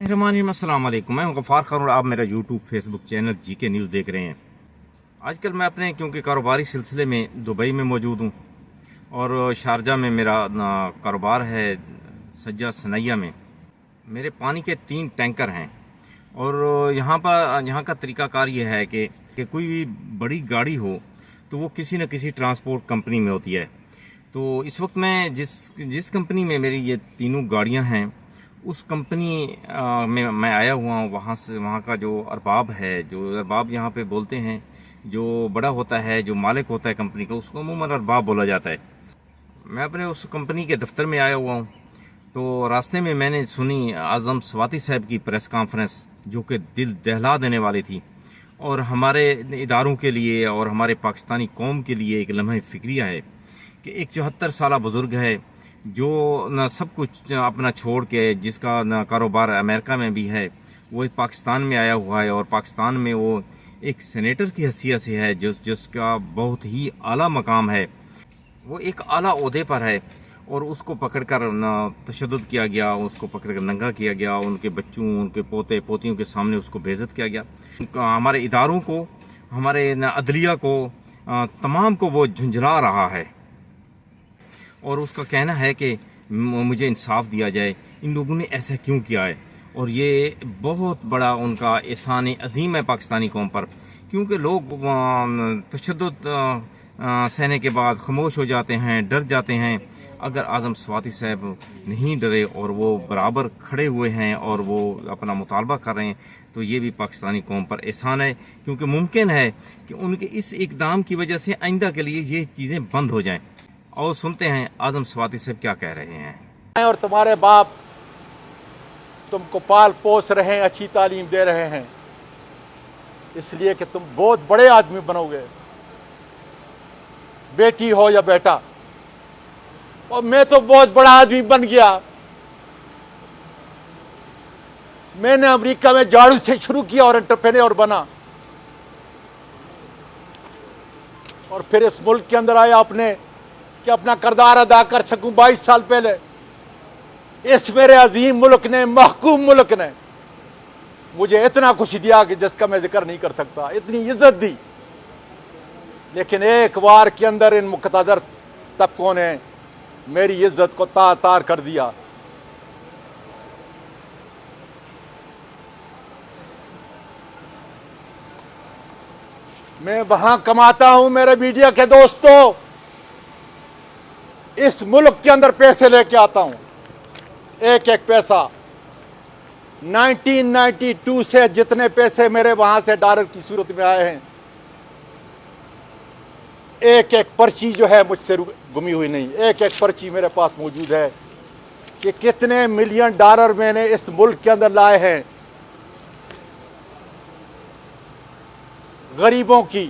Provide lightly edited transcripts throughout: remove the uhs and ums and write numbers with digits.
अस्सलाम वालेकुम। मैं हूं गफ़ार खान और आप मेरा YouTube Facebook channel GK news देख रहे हैं। आजकल मैं अपने क्योंकि कारोबारी सिलसिले में दुबई में मौजूद हूं और शारजा में मेरा कारोबार है, सज्जा सनैया में। मेरे पानी के 3 टैंकर हैं और यहाँ का तरीक़ाकार ये है कि कोई भी बड़ी गाड़ी हो तो वो किसी न किसी ट्रांसपोर्ट कंपनी में होती है। तो इस वक्त मैं जिस कंपनी में मेरी ये तीनों गाड़ियाँ हैं उस कंपनी में मैं आया हुआ हूँ। वहाँ का जो अरबाब है, जो अरबाब यहाँ पे बोलते हैं, जो बड़ा होता है, जो मालिक होता है कंपनी का, उसको अमूमन अरबाब बोला जाता है। मैं अपने उस कंपनी के दफ्तर में आया हुआ हूँ तो रास्ते में मैंने सुनी आज़म स्वाति साहब की प्रेस कॉन्फ्रेंस, जो कि दिल दहला देने वाली थी और हमारे इदारों के लिए और हमारे पाकिस्तानी कौम के लिए एक लम्हे फ़िक्रिया है कि एक 74 साल बुज़ुर्ग है जो न सब कुछ अपना छोड़ के, जिसका न कारोबार अमेरिका में भी है, वो पाकिस्तान में आया हुआ है और पाकिस्तान में वो एक सेनेटर की हैसियत से है, जिसका बहुत ही आला मकाम है। वो एक आला ओहदे पर है और उसको पकड़कर न तशद्दुद किया गया, उसको पकड़कर नंगा किया गया, उनके बच्चों, उनके पोते पोतियों के सामने उसको बेइज्जत किया गया। हमारे इदारों को, हमारे न अदलिया को, तमाम को वो झुंझला रहा है और उसका कहना है कि मुझे इंसाफ दिया जाए, इन लोगों ने ऐसा क्यों किया है। और ये बहुत बड़ा उनका एहसान अजीम है पाकिस्तानी कौम पर, क्योंकि लोग तशद्दुद सहने के बाद खामोश हो जाते हैं, डर जाते हैं। अगर आज़म स्वाति साहब नहीं डरे और वो बराबर खड़े हुए हैं और वो अपना मुतालबा कर रहे हैं, तो ये भी पाकिस्तानी कौम पर एहसान है, क्योंकि मुमकिन है कि उनके इस इक़दाम की वजह से आइंदा के लिए ये चीज़ें बंद हो जाएं। और सुनते हैं आज़म स्वाति साहब क्या कह रहे हैं। और तुम्हारे बाप तुमको पाल पोस रहे हैं, अच्छी तालीम दे रहे हैं, इसलिए कि तुम बहुत बड़े आदमी बनोगे, बेटी हो या बेटा। और मैं तो बहुत बड़ा आदमी बन गया। मैंने अमेरिका में झाड़ू से शुरू किया और एंटरप्रेन्योर बना और फिर इस मुल्क के अंदर आया अपने कि अपना किरदार अदा कर सकूं। 22 साल पहले इस मेरे अजीम मुल्क ने, महकूम मुल्क ने मुझे इतना कुछ दिया कि जिसका मैं जिक्र नहीं कर सकता, इतनी इज्जत दी। लेकिन एक बार के अंदर इन मुक़तदर तबकों ने मेरी इज्जत को तार कर दिया। मैं वहां कमाता हूं, मेरे मीडिया के दोस्तों, इस मुल्क के अंदर पैसे लेके आता हूं, एक एक पैसा। 1992 से जितने पैसे मेरे वहां से डॉलर की सूरत में आए हैं, एक एक पर्ची जो है मुझसे गुमी हुई नहीं, एक एक पर्ची मेरे पास मौजूद है कि कितने मिलियन डॉलर मैंने इस मुल्क के अंदर लाए हैं, गरीबों की,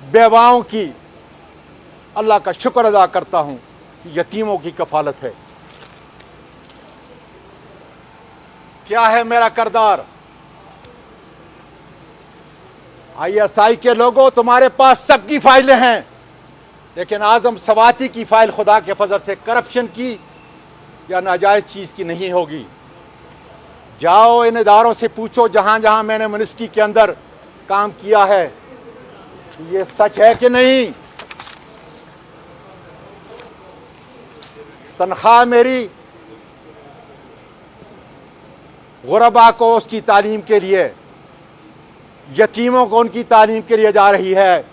बेवाओं की। अल्लाह का शुक्र अदा करता हूं कि यतीमों की कफालत है। क्या है मेरा किरदार? ISI के लोगों, तुम्हारे पास सबकी फाइलें हैं, लेकिन आज़म स्वाति की फाइल खुदा के फजल से करप्शन की या नाजायज़ चीज़ की नहीं होगी। जाओ इन इदारों से पूछो जहां जहां मैंने मिनिस्ट्री के अंदर काम किया है, ये सच है कि नहीं। तनख्वाह मेरी गुरबा को उसकी तालीम के लिए, यतीमों को उनकी तालीम के लिए जा रही है।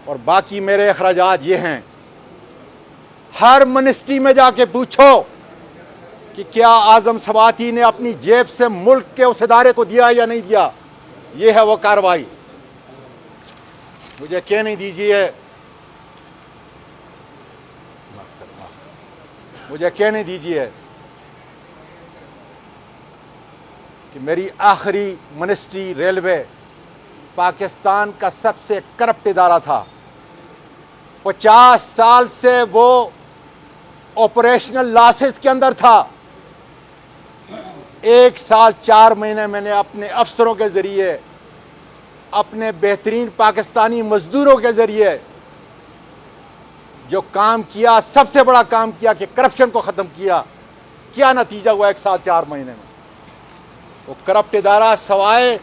और बाकी मेरे अखराजात ये हैं। हर मिनिस्ट्री में जाके पूछो कि क्या आज़म स्वाति ने अपनी जेब से मुल्क के उस इदारे को दिया या नहीं दिया। ये है वो कार्रवाई। मुझे कहने दीजिए, मुझे कहने दीजिए कि मेरी आखिरी मिनिस्ट्री रेलवे पाकिस्तान का सबसे करप्ट इदारा था। 50 साल से वो ऑपरेशनल लॉसेस के अंदर था। 1 साल 4 महीने मैंने अपने अफसरों के ज़रिए, अपने बेहतरीन पाकिस्तानी मजदूरों के ज़रिए जो काम किया, सबसे बड़ा काम किया कि करप्शन को ख़त्म किया। क्या नतीजा हुआ 1 साल 4 महीने में? वो करप्ट इदारा सवाए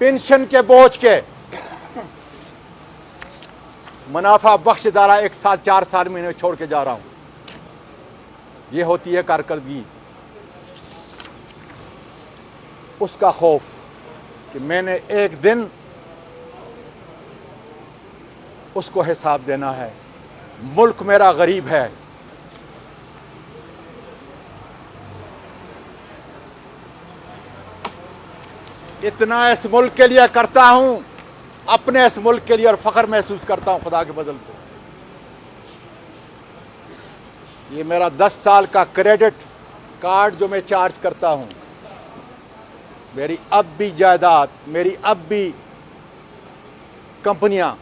पेंशन के बोझ के मुनाफा बख्श इदारा 1 साल 4 साल महीने छोड़ के जा रहा हूं। ये होती है कारकर्दगी। उसका खौफ कि मैंने एक दिन उसको हिसाब देना है। मुल्क मेरा गरीब है। इतना इस मुल्क के लिए करता हूं, अपने इस मुल्क के लिए, और फख्र महसूस करता हूं खुदा के बदल से। ये मेरा 10 साल का क्रेडिट कार्ड जो मैं चार्ज करता हूं, मेरी अब भी जायदाद, मेरी अब भी कंपनियां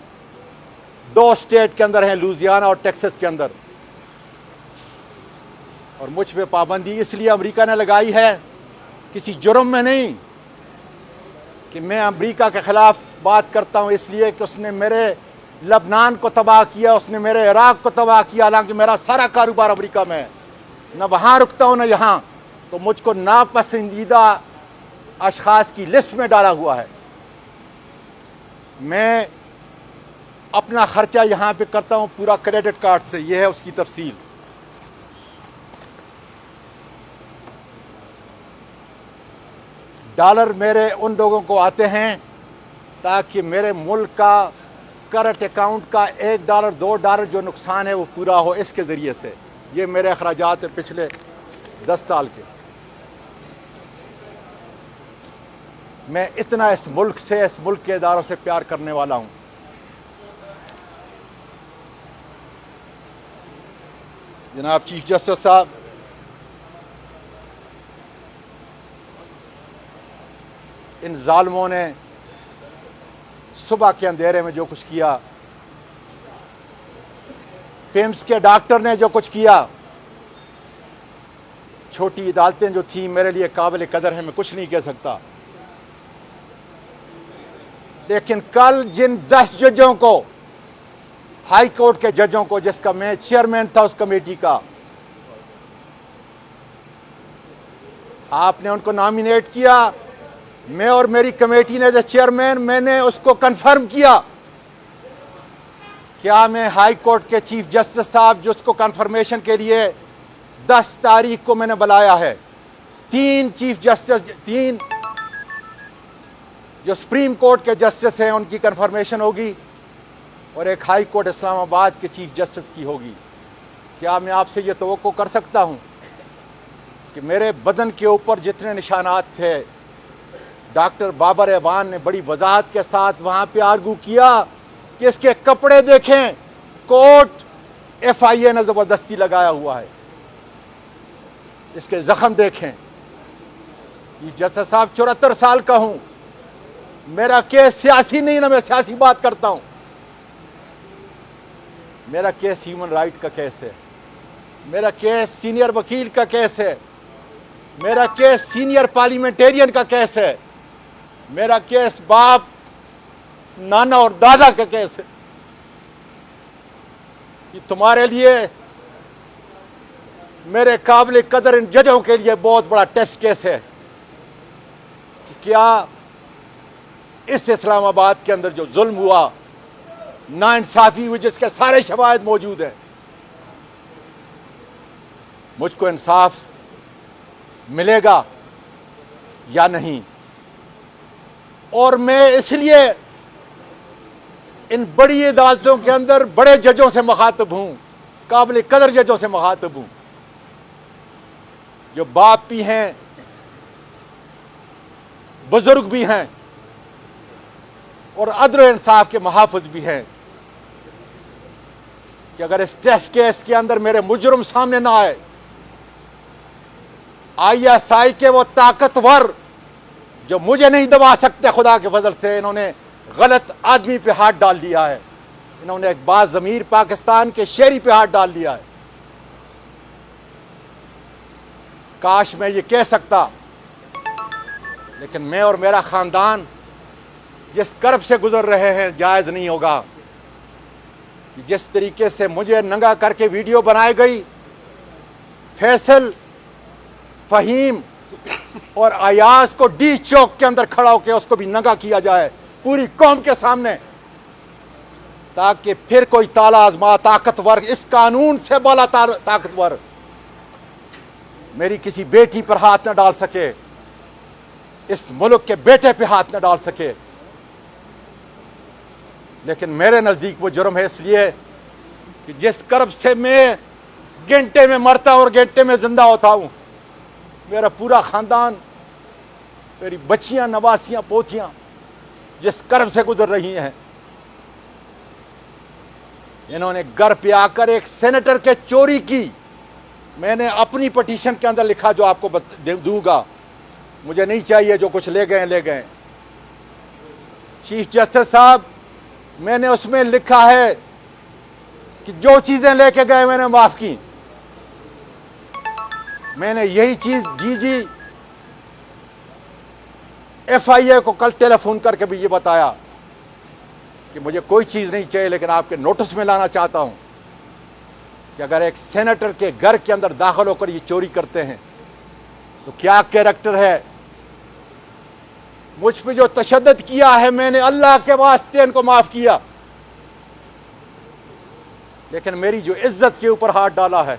2 स्टेट के अंदर हैं, लुजियाना और टेक्सास के अंदर। और मुझ पे पाबंदी इसलिए अमेरिका ने लगाई है, किसी जुर्म में नहीं कि मैं अमेरिका के ख़िलाफ़ बात करता हूँ, इसलिए कि उसने मेरे लबनान को तबाह किया, उसने मेरे इराक़ को तबाह किया। हालांकि मेरा सारा कारोबार अमेरिका में है, न वहाँ रुकता हूँ न यहाँ। तो मुझको नापसंदीदा अशख़ास की लिस्ट में डाला हुआ है। मैं अपना ख़र्चा यहाँ पे करता हूँ पूरा क्रेडिट कार्ड से। यह है उसकी तफसील। डॉलर मेरे उन लोगों को आते हैं ताकि मेरे मुल्क का करंट अकाउंट का $1 $2 जो नुकसान है वो पूरा हो, इसके ज़रिए से। ये मेरे अखराजात हैं पिछले 10 साल के। मैं इतना इस मुल्क से, इस मुल्क के इदारों से प्यार करने वाला हूँ। जनाब चीफ जस्टिस साहब, इन जालिमों ने सुबह के अंधेरे में जो कुछ किया, पेम्स के डॉक्टर ने जो कुछ किया, छोटी अदालतें जो थी मेरे लिए काबिल कदर है, मैं कुछ नहीं कह सकता। लेकिन कल जिन 10 जजों को, हाई कोर्ट के जजों को, जिसका मैं चेयरमैन था उस कमेटी का, आपने उनको नॉमिनेट किया। मैं और मेरी कमेटी ने, जो चेयरमैन, मैंने उसको कंफर्म किया। क्या मैं हाई कोर्ट के चीफ जस्टिस साहब, जो उसको कंफर्मेशन के लिए 10 तारीख को मैंने बुलाया है, 3 चीफ जस्टिस, 3 जो सुप्रीम कोर्ट के जस्टिस हैं उनकी कंफर्मेशन होगी और एक हाई कोर्ट इस्लामाबाद के चीफ जस्टिस की होगी। क्या मैं आपसे ये तवक्को कर सकता हूँ कि मेरे बदन के ऊपर जितने निशानात थे, डॉक्टर बाबर एवान ने बड़ी वजाहत के साथ वहाँ पे आर्गू किया कि इसके कपड़े देखें, कोट FIA ने ज़बरदस्ती लगाया हुआ है, इसके ज़ख्म देखें। जस्टिस साहब 74 साल का हूँ, मेरा केस सियासी नहीं, ना मैं सियासी बात करता हूँ। मेरा केस ह्यूमन राइट का केस है, मेरा केस सीनियर वकील का केस है, मेरा केस सीनियर पार्लियामेंटेरियन का केस है, मेरा केस बाप, नाना और दादा का केस है। ये तुम्हारे लिए, मेरे काबिल कदर इन जजों के लिए बहुत बड़ा टेस्ट केस है कि क्या इस इस्लामाबाद के अंदर जो जुल्म हुआ, नाइंसाफ़ी हुई, जिसके सारे शवाहिद मौजूद हैं, मुझको इंसाफ मिलेगा या नहीं। और मैं इसलिए इन बड़ी अदालतों के अंदर बड़े जजों से मुखातिब हूँ, काबिल कदर जजों से मुखातिब हूँ, जो बाप भी हैं, बुजुर्ग भी हैं और अदल व इंसाफ के मुहाफ़िज़ भी हैं, कि अगर इस टेस्ट केस के अंदर मेरे मुजरिम सामने ना आए, ISI के वो ताकतवर जो मुझे नहीं दबा सकते, खुदा के फजल से इन्होंने गलत आदमी पे हाथ डाल दिया है। इन्होंने एक बाज़मीर पाकिस्तान के शेरी पे हाथ डाल दिया है। काश मैं ये कह सकता, लेकिन मैं और मेरा ख़ानदान जिस कर्ब से गुजर रहे हैं, जायज़ नहीं होगा कि जिस तरीके से मुझे नंगा करके वीडियो बनाई गई, फैसल, फ़हीम और अयाज को डी चौक के अंदर खड़ा होकर उसको भी नंगा किया जाए पूरी कौम के सामने, ताकि फिर कोई ताला आजमा ताकतवर, इस कानून से बोला ताकतवर मेरी किसी बेटी पर हाथ न डाल सके, इस मुल्क के बेटे पे हाथ न डाल सके। लेकिन मेरे नज़दीक वो जुर्म है, इसलिए कि जिस कर्ब से मैं घंटे में मरता हूँ और घंटे में जिंदा होता हूँ, मेरा पूरा ख़ानदान, मेरी बच्चियाँ, नवासियाँ, पोतियाँ जिस कर्ब से गुजर रही हैं, इन्होंने घर पे आकर एक सेनेटर के चोरी की। मैंने अपनी पटिशन के अंदर लिखा, जो आपको दूंगा, मुझे नहीं चाहिए, जो कुछ ले गए ले गए। चीफ जस्टिस साहब, मैंने उसमें लिखा है कि जो चीजें लेके गए मैंने माफ की। मैंने यही चीज डीजी FIA को कल टेलीफोन करके भी ये बताया कि मुझे कोई चीज नहीं चाहिए, लेकिन आपके नोटिस में लाना चाहता हूं कि अगर एक सेनेटर के घर के अंदर दाखिल होकर ये चोरी करते हैं तो क्या कैरेक्टर है। मुझ पे जो तशद्दुद किया है, मैंने अल्लाह के वास्ते इनको माफ किया, लेकिन मेरी जो इज्जत के ऊपर हाथ डाला है,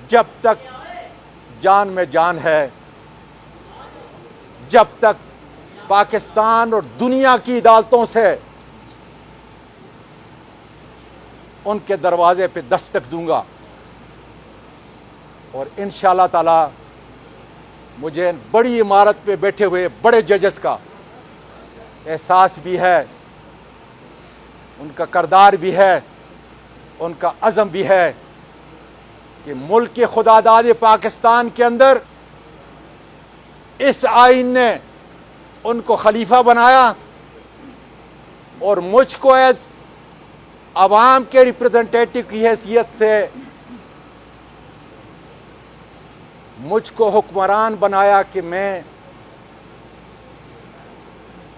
जब तक जान में जान है, जब तक पाकिस्तान और दुनिया की अदालतों से उनके दरवाजे पे दस्तक दूंगा। और इंशाअल्लाह ताला मुझे बड़ी इमारत पे बैठे हुए बड़े जजेस का एहसास भी है, उनका किरदार भी है, उनका अज़म भी है कि मुल्क के खुदादाद पाकिस्तान के अंदर इस आइन ने उनको खलीफा बनाया और मुझको एज अवाम के रिप्रेजेंटेटिव की हैसियत से मुझको हुक्मरान बनाया कि मैं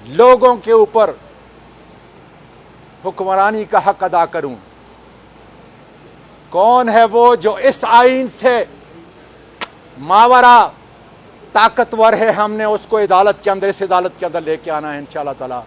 लोगों के ऊपर हुक्मरानी का हक अदा करूं। कौन है वो जो इस आइन से मावरा ताकतवर है, हमने उसको अदालत के अंदर, इस अदालत के अंदर लेके आना है इंशाअल्लाह ताला।